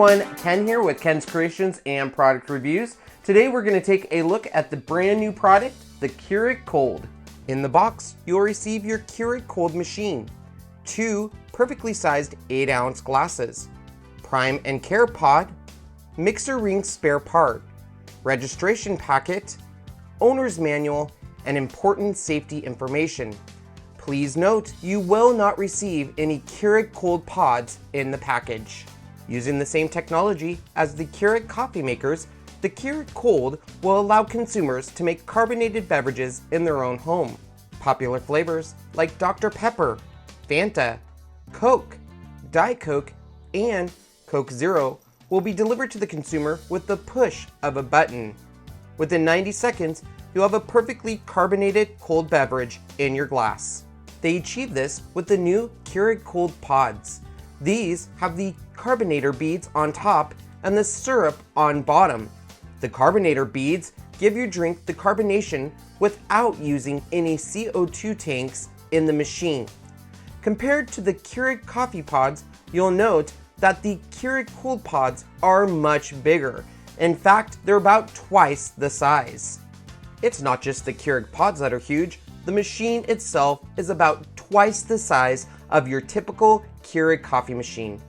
everyone, Ken here with Ken's Creations and Product Reviews. Today we're going to take a look at the brand new product, the Keurig Kold. In the box, you'll receive your Keurig Kold machine, 2 perfectly sized 8-ounce glasses, Prime and Care pod, mixer ring spare part, registration packet, owner's manual, and important safety information. Please note, you will not receive any Keurig Kold pods in the package. Using the same technology as the Keurig coffee makers, the Keurig Kold will allow consumers to make carbonated beverages in their own home. Popular flavors like Dr. Pepper, Fanta, Coke, Diet Coke, and Coke Zero will be delivered to the consumer with the push of a button. Within 90 seconds, you'll have a perfectly carbonated cold beverage in your glass. They achieve this with the new Keurig Kold pods. These have the carbonator beads on top and the syrup on bottom. The carbonator beads give your drink the carbonation without using any CO2 tanks in the machine. Compared to the Keurig coffee pods, you'll note that the Keurig Kold pods are much bigger. In fact, they're about twice the size. It's not just the Keurig pods that are huge, the machine itself is about twice the size of your typical Keurig coffee machine.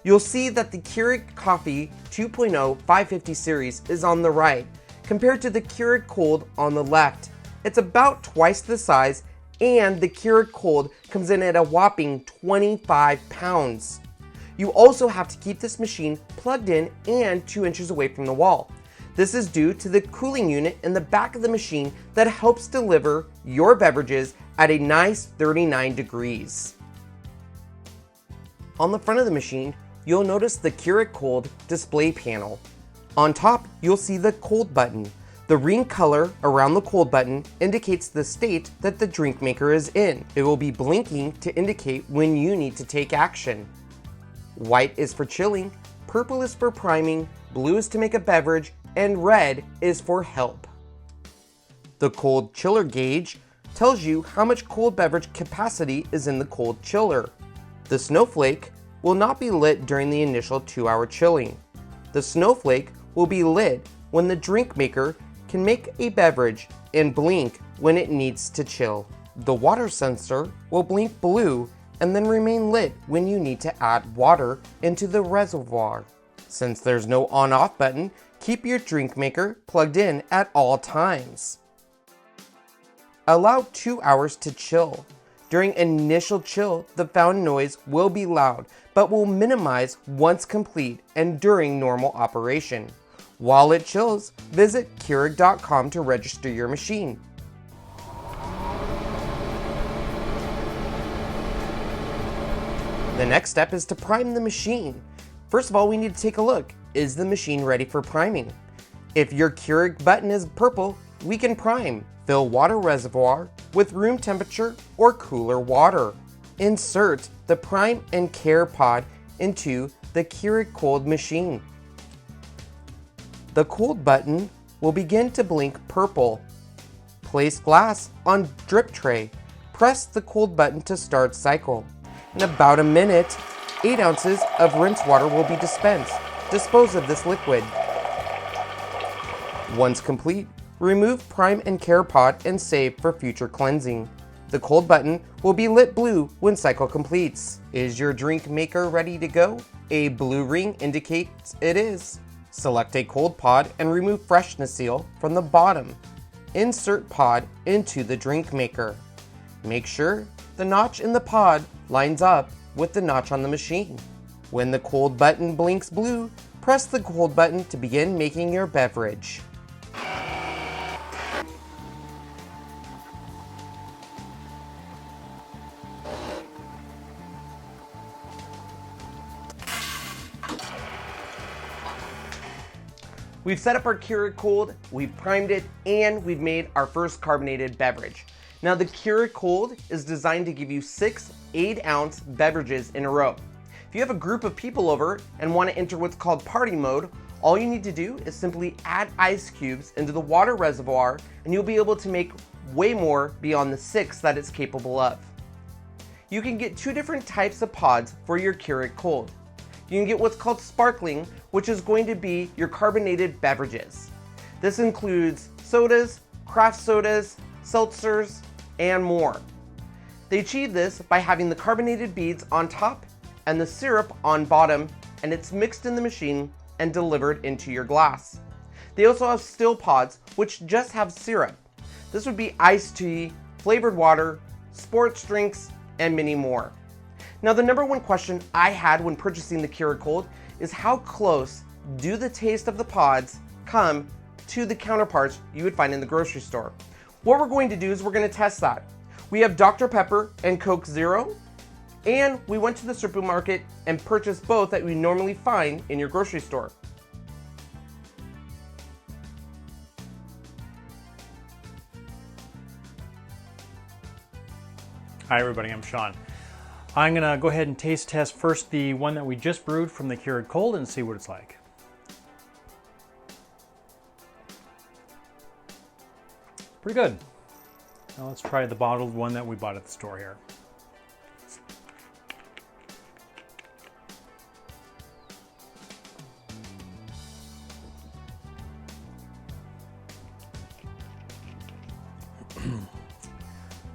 You'll see that the Keurig Coffee 2.0 550 series is on the right, compared to the Keurig Kold on the left. It's about twice the size, and the Keurig Kold comes in at a whopping 25 pounds. You also have to keep this machine plugged in and 2 inches away from the wall. This is due to the cooling unit in the back of the machine that helps deliver your beverages at a nice 39 degrees. On the front of the machine, you'll notice the Keurig Kold display panel. On top, you'll see the Kold button. The ring color around the Kold button indicates the state that the drink maker is in. It will be blinking to indicate when you need to take action. White is for chilling, purple is for priming, blue is to make a beverage, and red is for help. The cold chiller gauge tells you how much cold beverage capacity is in the cold chiller. The snowflake will not be lit during the initial 2-hour chilling. The snowflake will be lit when the drink maker can make a beverage and blink when it needs to chill. The water sensor will blink blue and then remain lit when you need to add water into the reservoir. Since there's no on-off button, keep your drink maker plugged in at all times. Allow 2 hours to chill. During initial chill, the fountain noise will be loud, but will minimize once complete and during normal operation. While it chills, visit Keurig.com to register your machine. The next step is to prime the machine. First of all, we need to take a look. Is the machine ready for priming? If your Keurig button is purple, we can prime. Fill water reservoir with room temperature or cooler water. Insert the Prime and Care pod into the Keurig Kold machine. The Kold button will begin to blink purple. Place glass on drip tray. Press the Kold button to start cycle. In about a minute, 8 ounces of rinse water will be dispensed. Dispose of this liquid. Once complete, remove Prime and Care pod and save for future cleansing. The Kold button will be lit blue when cycle completes. Is your drink maker ready to go? A blue ring indicates it is. Select a Kold pod and remove freshness seal from the bottom. Insert pod into the drink maker. Make sure the notch in the pod lines up with the notch on the machine. When the Kold button blinks blue, press the Kold button to begin making your beverage. We've set up our Keurig Kold, we've primed it, and we've made our first carbonated beverage. Now the Keurig Kold is designed to give you 6 8-ounce beverages in a row. If you have a group of people over and want to enter what's called party mode, all you need to do is simply add ice cubes into the water reservoir and you'll be able to make way more beyond the 6 that it's capable of. You can get 2 different types of pods for your Keurig Kold. you can get what's called sparkling, which is going to be your carbonated beverages. This includes sodas, craft sodas, seltzers, and more. They achieve this by having the carbonated beads on top and the syrup on bottom, and it's mixed in the machine and delivered into your glass. They also have still pods, which just have syrup. This would be iced tea, flavored water, sports drinks, and many more. Now, the number one question I had when purchasing the Keurig Kold is how close do the taste of the pods come to the counterparts you would find in the grocery store? What we're going to do is we're going to test that. We have Dr. Pepper and Coke Zero, and we went to the supermarket and purchased both that we normally find in your grocery store. Hi everybody, I'm Sean. I'm gonna go ahead and taste test first the one that we just brewed from the Keurig Kold and see what it's like. Pretty good. Now let's try the bottled one that we bought at the store here.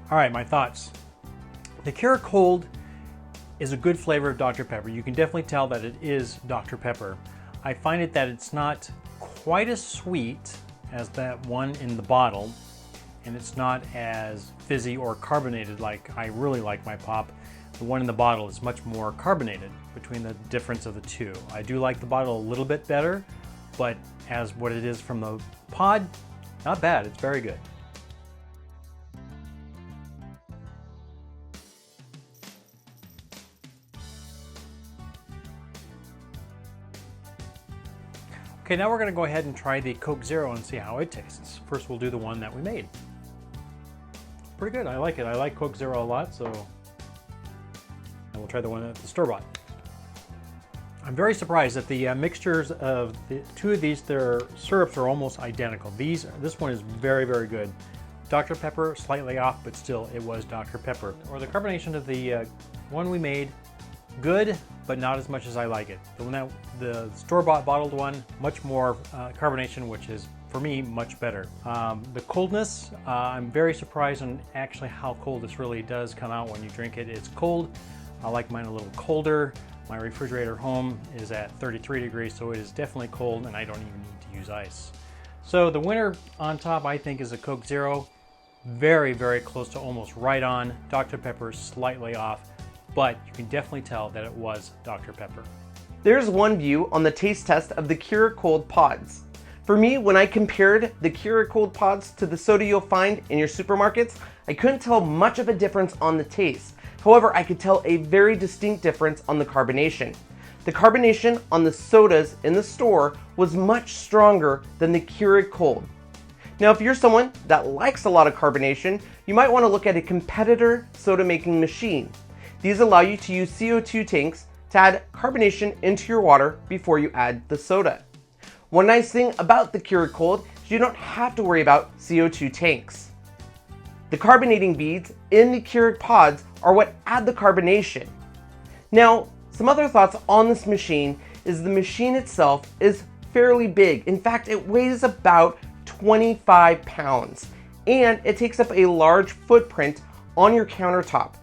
All right, my thoughts. The Keurig Kold is a good flavor of Dr. Pepper. You can definitely tell that it is Dr. Pepper. I find it that it's not quite as sweet as that one in the bottle, and it's not as fizzy or carbonated like I really like my pop. The one in the bottle is much more carbonated between the difference of the two. I do like the bottle a little bit better, but as what it is from the pod, not bad, it's very good. Okay, now we're going to go ahead and try the Coke Zero and see how it tastes. First, we'll do the one that we made. Pretty good, I like it. I like Coke Zero a lot, so and we'll try the one at the store-bought. I'm very surprised that the mixtures of the two of these, their syrups are almost identical. This one is very, very good. Dr. Pepper, slightly off, but still, it was Dr. Pepper. Or the carbonation of the one we made, good, but not as much as I like it. The store-bought bottled one, much more carbonation, which is, for me, much better. The coldness, I'm very surprised on actually how cold this really does come out when you drink it. It's cold. I like mine a little colder. My refrigerator home is at 33 degrees, so it is definitely cold, and I don't even need to use ice. So the winner on top, I think, is a Coke Zero. Very, very close to almost right on. Dr. Pepper slightly off, but you can definitely tell that it was Dr. Pepper. There's one view on the taste test of the Keurig Kold pods. For me, when I compared the Keurig Kold pods to the soda you'll find in your supermarkets, I couldn't tell much of a difference on the taste. However, I could tell a very distinct difference on the carbonation. The carbonation on the sodas in the store was much stronger than the Keurig Kold. Now, if you're someone that likes a lot of carbonation, you might want to look at a competitor soda making machine. These allow you to use CO2 tanks to add carbonation into your water before you add the soda. One nice thing about the Keurig Kold is you don't have to worry about CO2 tanks. The carbonating beads in the Keurig pods are what add the carbonation. Now, some other thoughts on this machine is the machine itself is fairly big. In fact, it weighs about 25 pounds, and it takes up a large footprint on your countertop.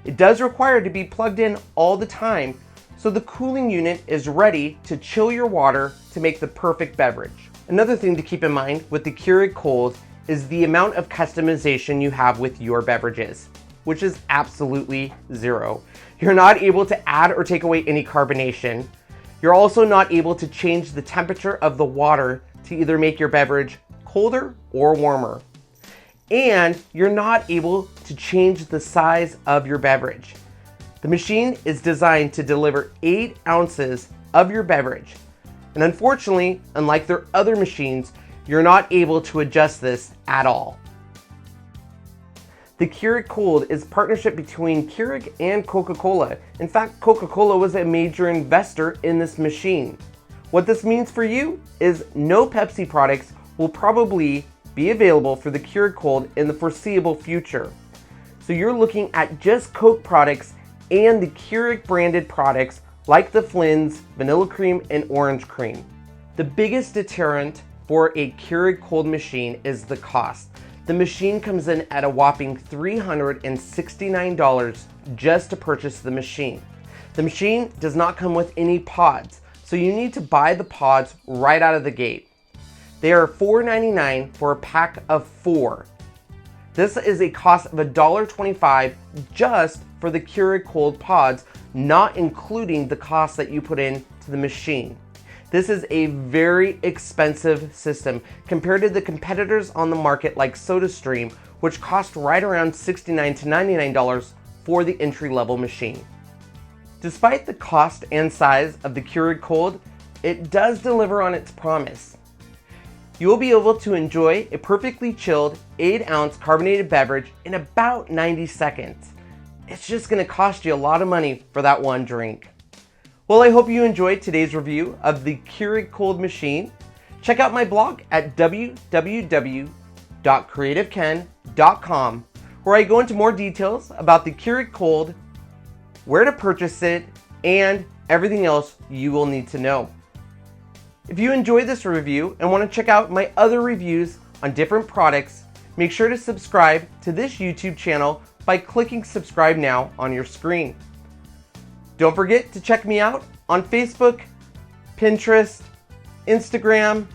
It does require to be plugged in all the time, so the cooling unit is ready to chill your water to make the perfect beverage. Another thing to keep in mind with the Keurig Kold is the amount of customization you have with your beverages, which is absolutely zero. You're not able to add or take away any carbonation. You're also not able to change the temperature of the water to either make your beverage colder or warmer. And you're not able to change the size of your beverage. The machine is designed to deliver 8 ounces of your beverage. And unfortunately, unlike their other machines, you're not able to adjust this at all. The Keurig Kold is a partnership between Keurig and Coca-Cola. In fact, Coca-Cola was a major investor in this machine. What this means for you is no Pepsi products will probably be available for the Keurig Kold in the foreseeable future. So you're looking at just Coke products and the Keurig branded products like the Flynn's vanilla cream and orange cream. The biggest deterrent for a Keurig Kold machine is the cost. The machine comes in at a whopping $369 just to purchase the machine. The machine does not come with any pods, so you need to buy the pods right out of the gate. They are $4.99 for a pack of 4. This is a cost of $1.25 just for the Keurig Kold pods, not including the cost that you put into the machine. This is a very expensive system compared to the competitors on the market like SodaStream, which cost right around $69 to $99 for the entry-level machine. Despite the cost and size of the Keurig Kold, it does deliver on its promise. You will be able to enjoy a perfectly chilled 8-ounce carbonated beverage in about 90 seconds. It's just going to cost you a lot of money for that one drink. Well, I hope you enjoyed today's review of the Keurig Kold machine. Check out my blog at www.creativeken.com, where I go into more details about the Keurig Kold, where to purchase it, and everything else you will need to know. If you enjoyed this review and want to check out my other reviews on different products, make sure to subscribe to this YouTube channel by clicking subscribe now on your screen. Don't forget to check me out on Facebook, Pinterest, Instagram,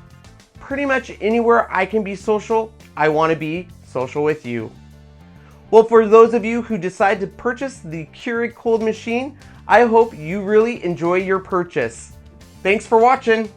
pretty much anywhere I can be social. I want to be social with you. Well, for those of you who decide to purchase the Keurig Kold machine, I hope you really enjoy your purchase. Thanks for watching.